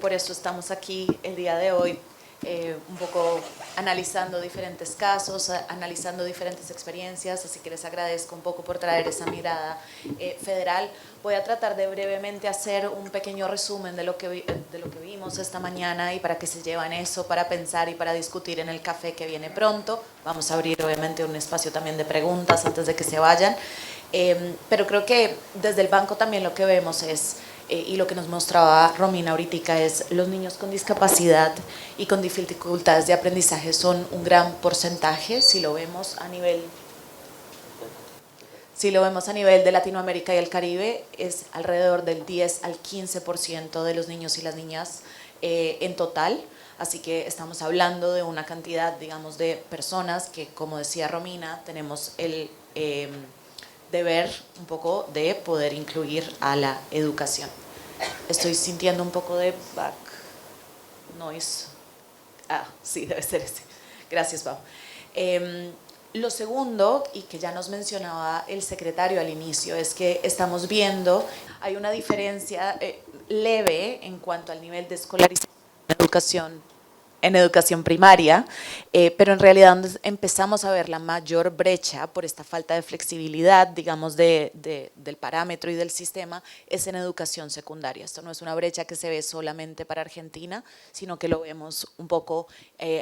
Por eso estamos aquí el día de hoy, un poco analizando diferentes casos, analizando diferentes experiencias, así que les agradezco un poco por traer esa mirada federal. Voy a tratar de brevemente hacer un pequeño resumen de lo que vimos esta mañana y para que se llevan eso, para pensar y para discutir en el café que viene pronto. Vamos a abrir obviamente un espacio también de preguntas antes de que se vayan. Pero creo que desde el banco también lo que vemos es, y lo que nos mostraba Romina ahorita, es los niños con discapacidad y con dificultades de aprendizaje son un gran porcentaje, si lo vemos a nivel de Latinoamérica y el Caribe, es alrededor del 10 al 15% de los niños y las niñas en total. Así que estamos hablando de una cantidad, digamos, de personas que, como decía Romina, tenemos el deber un poco de poder incluir a la educación. Estoy sintiendo un poco de back noise. Sí, debe ser ese. Gracias, Pau. Lo segundo, y que ya nos mencionaba el secretario al inicio, es que estamos viendo, hay una diferencia leve en cuanto al nivel de escolarización en educación primaria, pero en realidad donde empezamos a ver la mayor brecha por esta falta de flexibilidad, digamos, del parámetro y del sistema, es en educación secundaria. Esto no es una brecha que se ve solamente para Argentina, sino que lo vemos un poco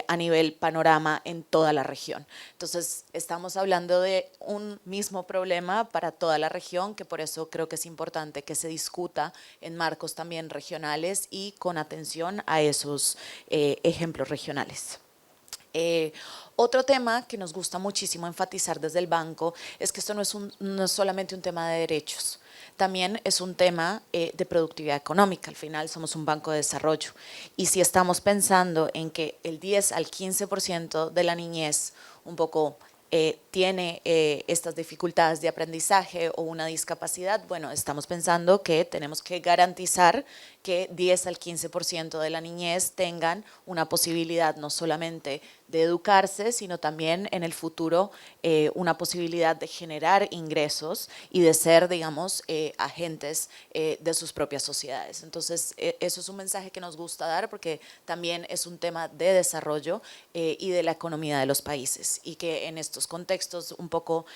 a nivel panorama en toda la región. Entonces, estamos hablando de un mismo problema para toda la región, que por eso creo que es importante que se discuta en marcos también regionales y con atención a esos ejemplos regionales. Otro tema que nos gusta muchísimo enfatizar desde el banco es que esto no es solamente un tema de derechos, también es un tema de productividad económica. Al final somos un banco de desarrollo y si estamos pensando en que el 10 al 15% de la niñez un poco tiene estas dificultades de aprendizaje o una discapacidad, bueno, estamos pensando que tenemos que garantizar que 10 al 15% de la niñez tengan una posibilidad no solamente de educarse, sino también en el futuro una posibilidad de generar ingresos y de ser, digamos, agentes de sus propias sociedades. Entonces, eso es un mensaje que nos gusta dar porque también es un tema de desarrollo y de la economía de los países y que en estos contextos un poco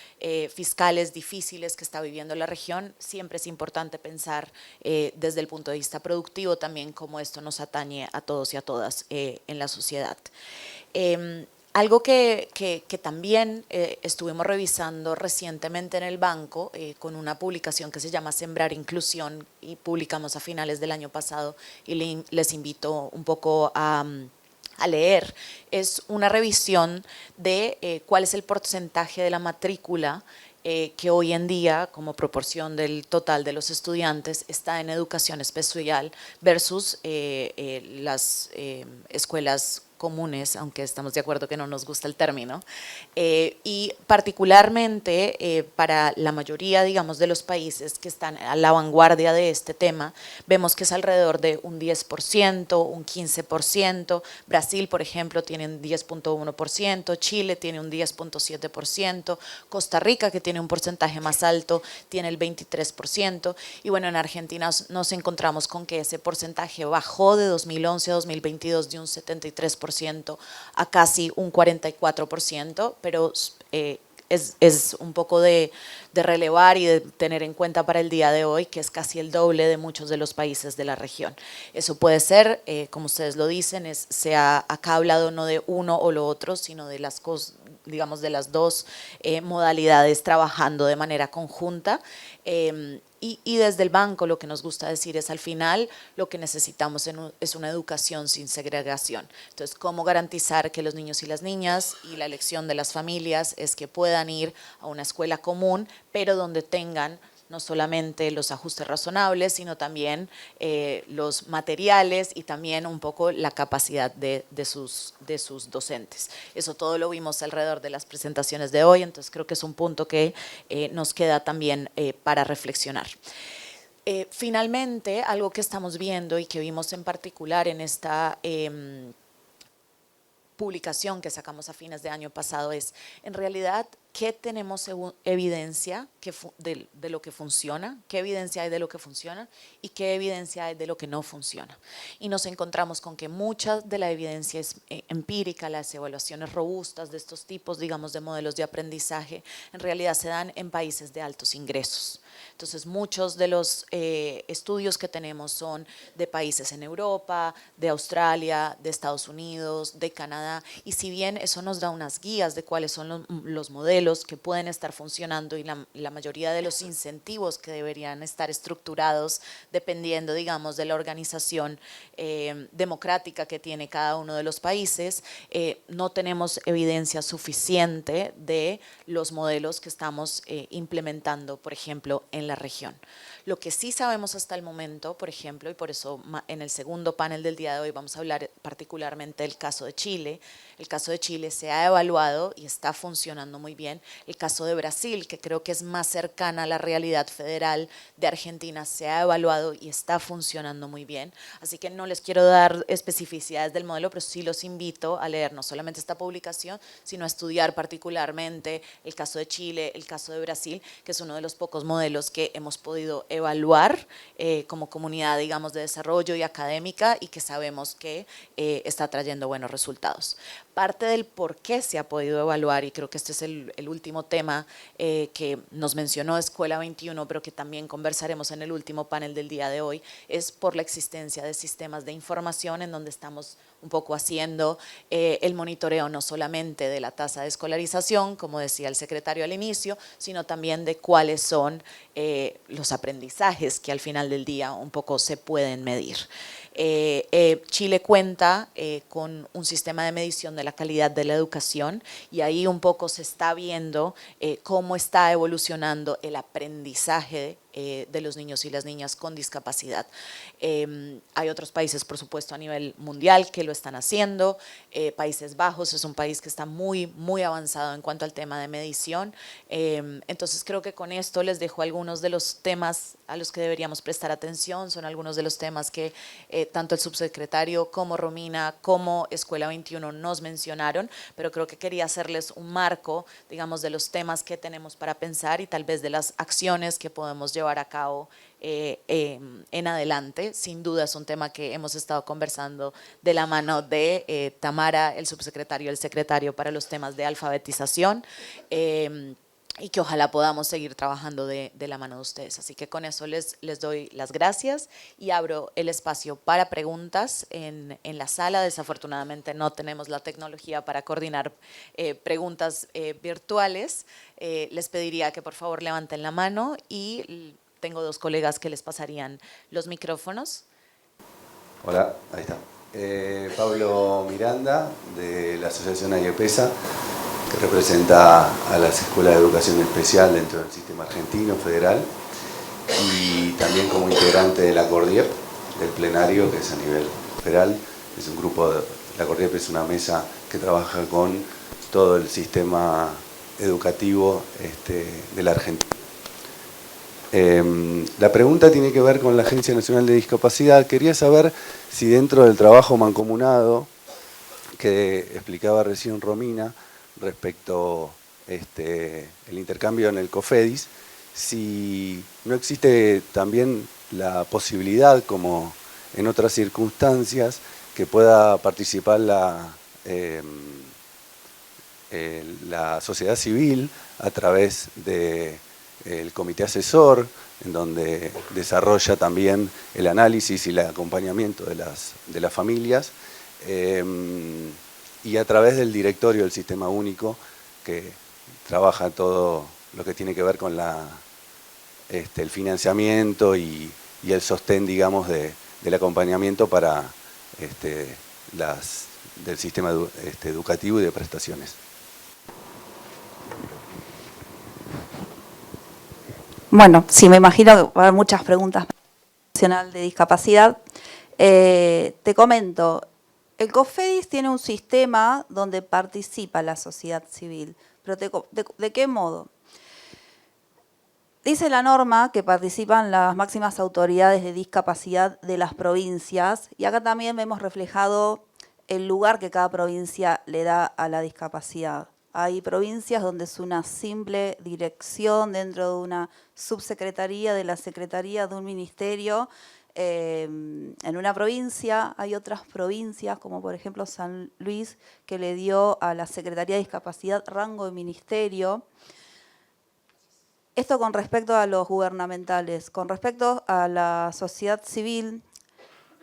fiscales difíciles que está viviendo la región, siempre es importante pensar desde el punto de vista productivo también cómo esto nos atañe a todos y a todas en la sociedad. Algo que también estuvimos revisando recientemente en el banco con una publicación que se llama Sembrar Inclusión y publicamos a finales del año pasado y les invito un poco a leer, es una revisión de cuál es el porcentaje de la matrícula que hoy en día, como proporción del total de los estudiantes, está en educación especial versus las escuelas comunes, aunque estamos de acuerdo que no nos gusta el término, y particularmente para la mayoría, digamos, de los países que están a la vanguardia de este tema, vemos que es alrededor de un 10%, un 15%, Brasil, por ejemplo, tiene un 10.1%, Chile tiene un 10.7%, Costa Rica, que tiene un porcentaje más alto, tiene el 23%, y bueno, en Argentina nos encontramos con que ese porcentaje bajó de 2011 a 2022 de un 73% a casi un 44%, pero es un poco de relevar y de tener en cuenta para el día de hoy que es casi el doble de muchos de los países de la región. Eso puede ser, como ustedes lo dicen, se ha acá hablado no de uno o lo otro, sino de las cosas, digamos, de las dos modalidades trabajando de manera conjunta. Y desde el banco lo que nos gusta decir es al final lo que necesitamos es una educación sin segregación. Entonces, ¿cómo garantizar que los niños y las niñas y la elección de las familias es que puedan ir a una escuela común, pero donde tengan no solamente los ajustes razonables, sino también los materiales y también un poco la capacidad de sus docentes. Eso todo lo vimos alrededor de las presentaciones de hoy, entonces creo que es un punto que nos queda también para reflexionar. Finalmente, algo que estamos viendo y que vimos en particular en esta publicación que sacamos a fines de año pasado es, en realidad, qué tenemos evidencia de lo que funciona, qué evidencia hay de lo que funciona y qué evidencia hay de lo que no funciona. Y nos encontramos con que mucha de la evidencia es empírica, las evaluaciones robustas de estos tipos, digamos, de modelos de aprendizaje, en realidad se dan en países de altos ingresos. Entonces, muchos de los estudios que tenemos son de países en Europa, de Australia, de Estados Unidos, de Canadá, y si bien eso nos da unas guías de cuáles son los modelos que pueden estar funcionando y la mayoría de los incentivos que deberían estar estructurados dependiendo, digamos, de la organización democrática que tiene cada uno de los países, no tenemos evidencia suficiente de los modelos que estamos implementando, por ejemplo, en la región. Lo que sí sabemos hasta el momento, por ejemplo, y por eso en el segundo panel del día de hoy vamos a hablar particularmente del caso de Chile. El caso de Chile se ha evaluado y está funcionando muy bien. El caso de Brasil, que creo que es más cercana a la realidad federal de Argentina, se ha evaluado y está funcionando muy bien. Así que no les quiero dar especificidades del modelo, pero sí los invito a leer no solamente esta publicación, sino a estudiar particularmente el caso de Chile, el caso de Brasil, que es uno de los pocos modelos que hemos podido evaluar como comunidad, digamos, de desarrollo y académica y que sabemos que está trayendo buenos resultados. Parte del por qué se ha podido evaluar, y creo que este es el último tema que nos mencionó Escuela 21, pero que también conversaremos en el último panel del día de hoy, es por la existencia de sistemas de información en donde estamos un poco haciendo el monitoreo no solamente de la tasa de escolarización, como decía el secretario al inicio, sino también de cuáles son los aprendizajes que al final del día un poco se pueden medir. Chile cuenta con un sistema de medición de la calidad de la educación y ahí un poco se está viendo cómo está evolucionando el aprendizaje de los niños y las niñas con discapacidad. Hay otros países, por supuesto, a nivel mundial que lo están haciendo. Países Bajos es un país que está muy avanzado en cuanto al tema de medición. Entonces creo que con esto les dejo algunos de los temas a los que deberíamos prestar atención. Son algunos de los temas que tanto el subsecretario como Romina como Escuela 21 nos mencionaron, pero creo que quería hacerles un marco, digamos, de los temas que tenemos para pensar y tal vez de las acciones que podemos llevar a cabo en adelante. Sin duda es un tema que hemos estado conversando de la mano de Tamara, el subsecretario, el secretario para los temas de alfabetización, y que ojalá podamos seguir trabajando de la mano de ustedes. Así que con eso les doy las gracias y abro el espacio para preguntas en la sala. Desafortunadamente no tenemos la tecnología para coordinar preguntas virtuales. Les pediría que por favor levanten la mano y tengo dos colegas que les pasarían los micrófonos. Hola, ahí está. Pablo Miranda, de la Asociación Ayepesa, que representa a las escuelas de educación especial dentro del sistema argentino federal, y también como integrante de la CORDIEP, del plenario, que es a nivel federal. Es un grupo, la CORDIEP es una mesa que trabaja con todo el sistema educativo de la Argentina. La pregunta tiene que ver con la Agencia Nacional de Discapacidad. Quería saber si dentro del trabajo mancomunado que explicaba recién Romina respecto el intercambio en el COFEDIS, si no existe también la posibilidad, como en otras circunstancias, que pueda participar la sociedad civil a través de el comité asesor, en donde desarrolla también el análisis y el acompañamiento de las familias, y a través del directorio del Sistema Único, que trabaja todo lo que tiene que ver con el financiamiento y el sostén, digamos, del acompañamiento para del sistema educativo y de prestaciones. Bueno, sí, me imagino que va a haber muchas preguntas nacional de discapacidad. Te comento, el COFEDIS tiene un sistema donde participa la sociedad civil, pero ¿de qué modo? Dice la norma que participan las máximas autoridades de discapacidad de las provincias, y acá también vemos reflejado el lugar que cada provincia le da a la discapacidad. Hay provincias donde es una simple dirección dentro de una subsecretaría de la secretaría de un ministerio. En una provincia hay otras provincias, como por ejemplo San Luis, que le dio a la Secretaría de Discapacidad rango de ministerio. Esto con respecto a los gubernamentales. Con respecto a la sociedad civil,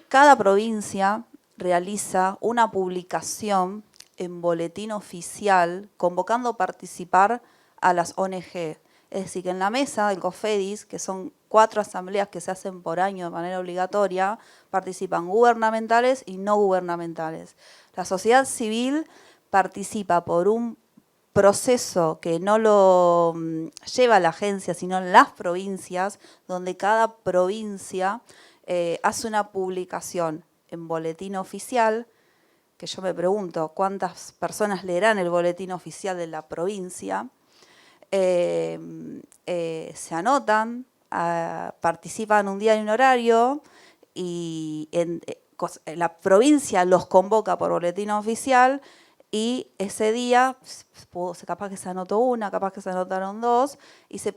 cada provincia realiza una publicación en boletín oficial convocando a participar a las ONG. Es decir, que en la mesa del COFEDIS, que son 4 asambleas que se hacen por año de manera obligatoria, participan gubernamentales y no gubernamentales. La sociedad civil participa por un proceso que no lo lleva la agencia, sino las provincias, donde cada provincia hace una publicación en boletín oficial, que yo me pregunto cuántas personas leerán el boletín oficial de la provincia, se anotan, participan un día y un horario, y la provincia los convoca por boletín oficial, y ese día, capaz que se anotó una, capaz que se anotaron 2, y se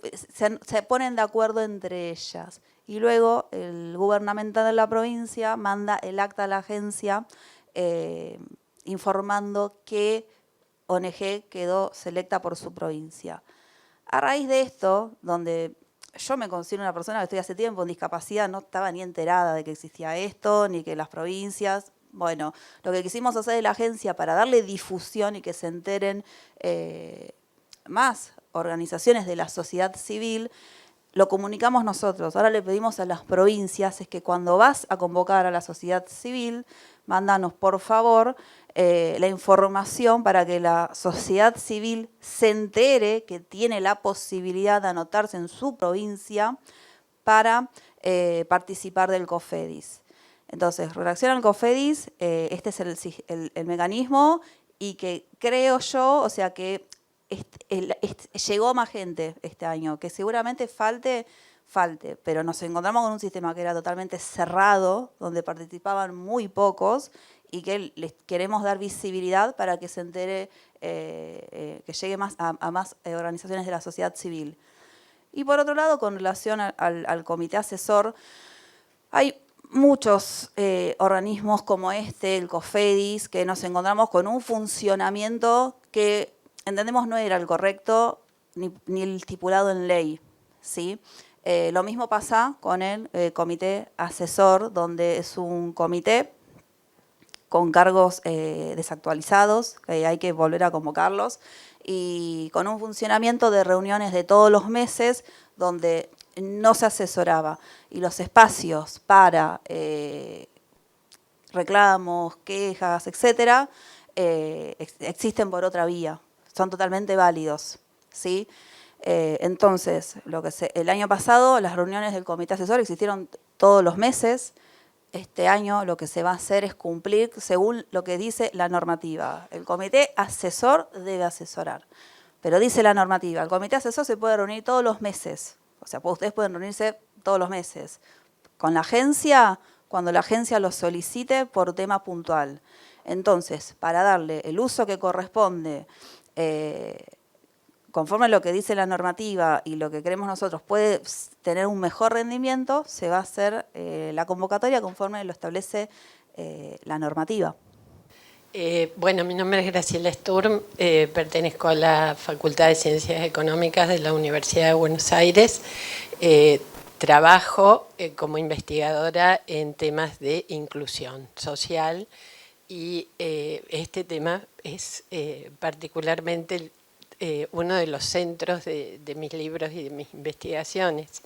ponen de acuerdo entre ellas. Y luego el gubernamental de la provincia manda el acta a la agencia informando qué ONG quedó selecta por su provincia. A raíz de esto, donde yo me considero una persona que estoy hace tiempo en discapacidad, no estaba ni enterada de que existía esto, ni que las provincias. Bueno, lo que quisimos hacer de la agencia para darle difusión y que se enteren más organizaciones de la sociedad civil, lo comunicamos nosotros. Ahora le pedimos a las provincias es que cuando vas a convocar a la sociedad civil, mándanos por favor la información para que la sociedad civil se entere que tiene la posibilidad de anotarse en su provincia para participar del COFEDIS. Entonces, redacciona el COFEDIS, este es el mecanismo, y que creo yo, o sea que llegó más gente este año, que seguramente falte, pero nos encontramos con un sistema que era totalmente cerrado, donde participaban muy pocos, y que les queremos dar visibilidad para que se entere, que llegue más a más organizaciones de la sociedad civil. Y por otro lado, con relación al comité asesor, hay muchos organismos como el COFEDIS, que nos encontramos con un funcionamiento que entendemos no era el correcto ni el estipulado en ley, ¿sí? Lo mismo pasa con el comité asesor, donde es un comité con cargos desactualizados, que hay que volver a convocarlos, y con un funcionamiento de reuniones de todos los meses, donde no se asesoraba. Y los espacios para reclamos, quejas, etcétera, existen por otra vía, son totalmente válidos, ¿sí? Entonces, el año pasado las reuniones del comité asesor existieron todos los meses. Este año lo que se va a hacer es cumplir según lo que dice la normativa. El comité asesor debe asesorar, pero dice la normativa, el comité asesor se puede reunir todos los meses, o sea, ustedes pueden reunirse todos los meses. Con la agencia, cuando la agencia lo solicite por tema puntual. Entonces, para darle el uso que corresponde, conforme a lo que dice la normativa y lo que creemos nosotros puede tener un mejor rendimiento, se va a hacer la convocatoria conforme lo establece la normativa. Bueno, mi nombre es Graciela Sturm, pertenezco a la Facultad de Ciencias Económicas de la Universidad de Buenos Aires. Trabajo como investigadora en temas de inclusión social y este tema es particularmente uno de los centros de mis libros y de mis investigaciones.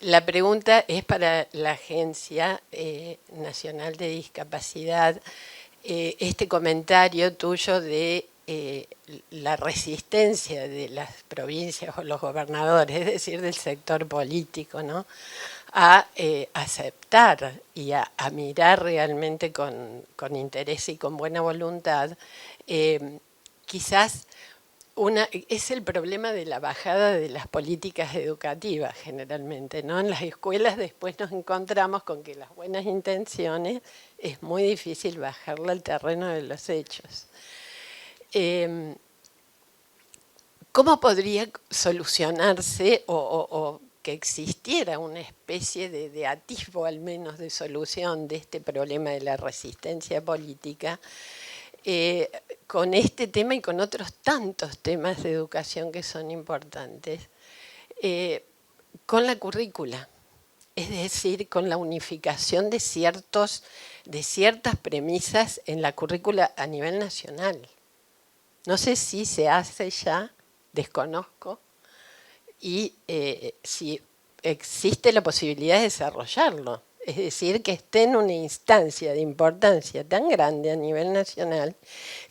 La pregunta es para la Agencia Nacional de Discapacidad. Este comentario tuyo de la resistencia de las provincias o los gobernadores, es decir, del sector político, ¿no?, a aceptar y a mirar realmente con interés y con buena voluntad, quizás es el problema de la bajada de las políticas educativas generalmente, ¿no? En las escuelas después nos encontramos con que las buenas intenciones es muy difícil bajarla al terreno de los hechos. ¿Cómo podría solucionarse o que existiera una especie de atisbo al menos de solución de este problema de la resistencia política con este tema y con otros tantos temas de educación que son importantes, con la currícula? Es decir, con la unificación de ciertas premisas en la currícula a nivel nacional. No sé si se hace ya, desconozco, y si existe la posibilidad de desarrollarlo. Es decir, que esté en una instancia de importancia tan grande a nivel nacional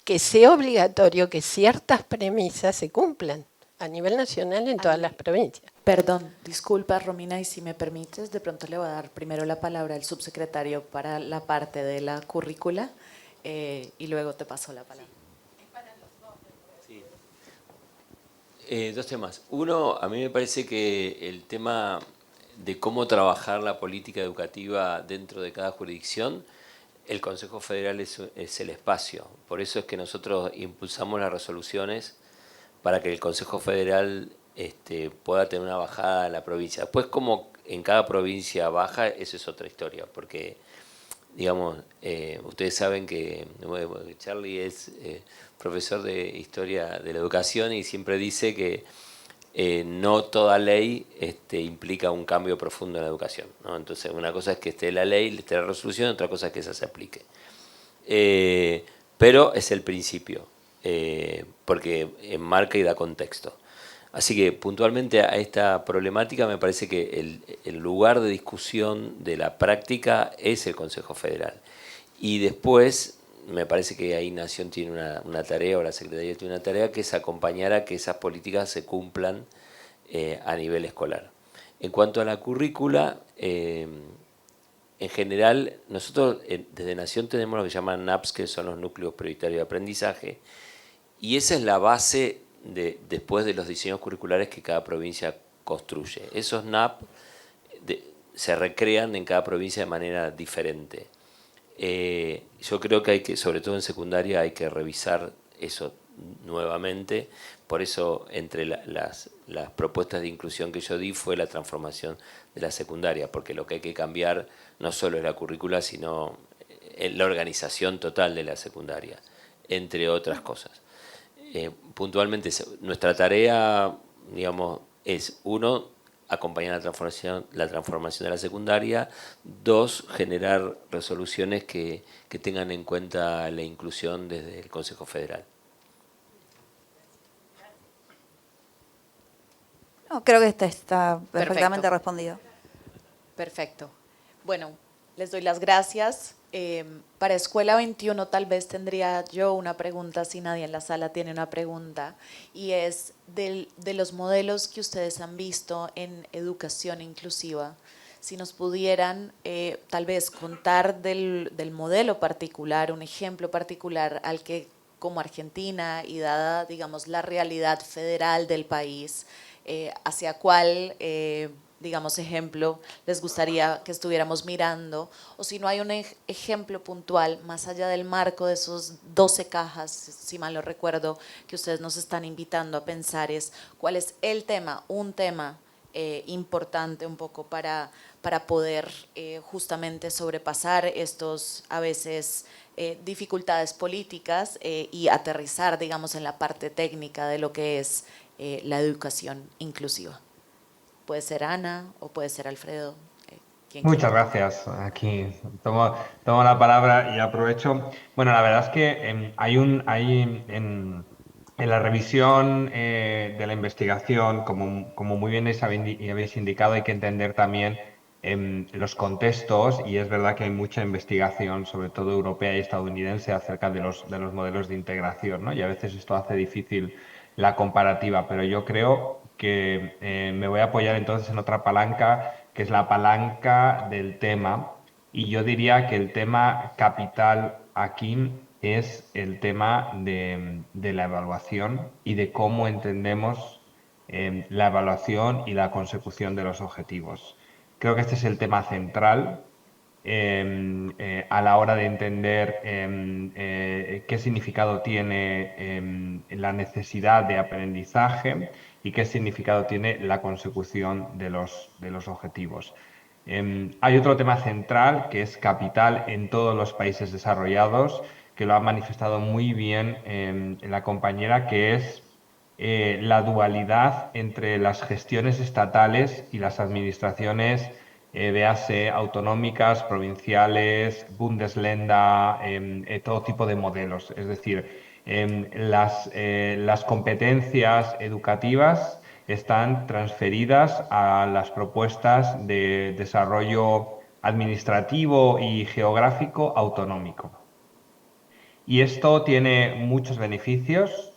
que sea obligatorio que ciertas premisas se cumplan a nivel nacional en todas las provincias. Perdón, disculpa Romina, y si me permites, de pronto le voy a dar primero la palabra al subsecretario para la parte de la currícula y luego te paso la palabra. Sí. Dos temas. Uno, a mí me parece que el tema de cómo trabajar la política educativa dentro de cada jurisdicción, el Consejo Federal es el espacio. Por eso es que nosotros impulsamos las resoluciones para que el Consejo Federal pueda tener una bajada en la provincia. Después, como en cada provincia baja, eso es otra historia, porque, digamos, ustedes saben que Charlie es profesor de Historia de la Educación y siempre dice que no toda ley implica un cambio profundo en la educación, ¿no? Entonces, una cosa es que esté la ley, esté la resolución, otra cosa es que esa se aplique. Pero es el principio, porque enmarca y da contexto. Así que puntualmente a esta problemática me parece que el lugar de discusión de la práctica es el Consejo Federal. Y después me parece que ahí Nación tiene una tarea, o la Secretaría tiene una tarea, que es acompañar a que esas políticas se cumplan a nivel escolar. En cuanto a la currícula, en general, nosotros desde Nación tenemos lo que llaman NAPs, que son los núcleos prioritarios de aprendizaje, y esa es la base después de los diseños curriculares que cada provincia construye. Esos NAP se recrean en cada provincia de manera diferente. Yo creo que hay que, sobre todo en secundaria, hay que revisar eso nuevamente. Por eso, entre las propuestas de inclusión que yo di fue la transformación de la secundaria, porque lo que hay que cambiar no solo es la currícula, sino la organización total de la secundaria, entre otras cosas. Puntualmente, nuestra tarea, digamos, es, uno, acompañar la transformación de la secundaria, dos, generar resoluciones que tengan en cuenta la inclusión desde el Consejo Federal. No, creo que está perfectamente Perfecto. respondido. Perfecto. Bueno, les doy las gracias. Para Escuela 21 tal vez tendría yo una pregunta, si nadie en la sala tiene una pregunta, y es de los modelos que ustedes han visto en educación inclusiva, si nos pudieran tal vez contar del modelo particular, un ejemplo particular al que como Argentina y dada, digamos, la realidad federal del país, hacia cuál digamos, ejemplo les gustaría que estuviéramos mirando, o si no hay un ejemplo puntual, más allá del marco de esos 12 cajas, si mal no recuerdo, que ustedes nos están invitando a pensar, es cuál es el tema, un tema importante un poco para poder justamente sobrepasar estos, a veces, dificultades políticas y aterrizar, digamos, en la parte técnica de lo que es la educación inclusiva. Puede ser Ana o puede ser Alfredo. Muchas gracias. Aquí tomo la palabra y aprovecho. Bueno, la verdad es que en la revisión de la investigación, como muy bien habéis indicado, hay que entender también los contextos, y es verdad que hay mucha investigación, sobre todo europea y estadounidense, acerca de los modelos de integración, ¿no? Y a veces esto hace difícil la comparativa, pero yo creo que me voy a apoyar entonces en otra palanca, que es la palanca del tema, y yo diría que el tema capital aquí es el tema de la evaluación y de cómo entendemos la evaluación y la consecución de los objetivos. Creo que este es el tema central a la hora de entender qué significado tiene la necesidad de aprendizaje y qué significado tiene la consecución de los objetivos. Hay otro tema central que es capital en todos los países desarrollados, que lo ha manifestado muy bien la compañera, que es la dualidad entre las gestiones estatales y las administraciones, véase autonómicas, provinciales, Bundesländer, todo tipo de modelos. Es decir, las competencias educativas están transferidas a las propuestas de desarrollo administrativo y geográfico autonómico. Y esto tiene muchos beneficios,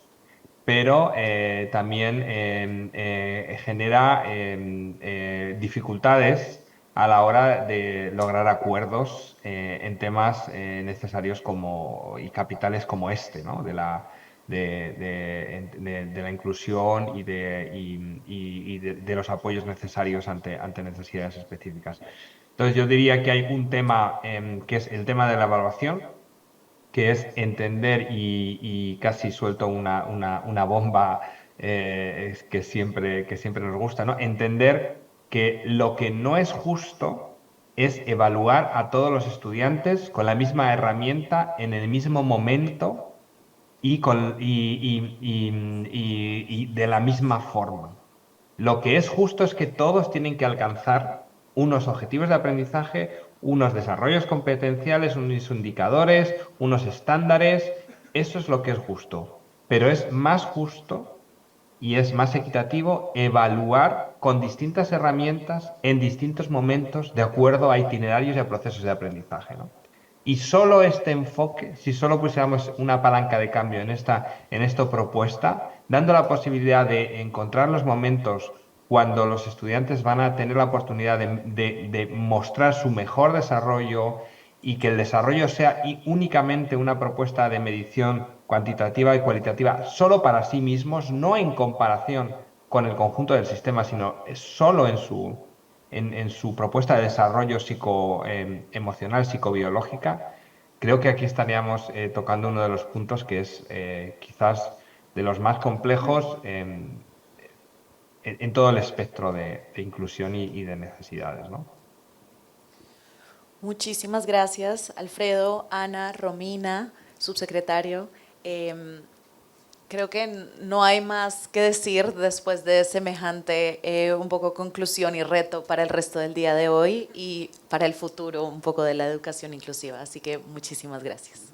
pero también genera dificultades a la hora de lograr acuerdos en temas necesarios y capitales como este, ¿no? De la inclusión y de los apoyos necesarios ante necesidades específicas. Entonces yo diría que hay un tema que es el tema de la evaluación, que es entender y casi suelto una bomba que siempre nos gusta, ¿no? Entender que lo que no es justo es evaluar a todos los estudiantes con la misma herramienta en el mismo momento y de la misma forma. Lo que es justo es que todos tienen que alcanzar unos objetivos de aprendizaje, unos desarrollos competenciales, unos indicadores, unos estándares. Eso es lo que es justo. Pero es más justo y es más equitativo evaluar con distintas herramientas en distintos momentos de acuerdo a itinerarios y a procesos de aprendizaje, ¿no? Y solo este enfoque, si solo pusiéramos una palanca de cambio en esta propuesta, dando la posibilidad de encontrar los momentos cuando los estudiantes van a tener la oportunidad de mostrar su mejor desarrollo y que el desarrollo sea únicamente una propuesta de medición cuantitativa y cualitativa solo para sí mismos, no en comparación con el conjunto del sistema, sino solo en su propuesta de desarrollo emocional, psicobiológica. Creo que aquí estaríamos tocando uno de los puntos que es quizás de los más complejos en todo el espectro de inclusión y de necesidades, ¿no? Muchísimas gracias, Alfredo, Ana, Romina, subsecretario. Creo que no hay más que decir después de semejante un poco conclusión y reto para el resto del día de hoy y para el futuro un poco de la educación inclusiva. Así que muchísimas gracias.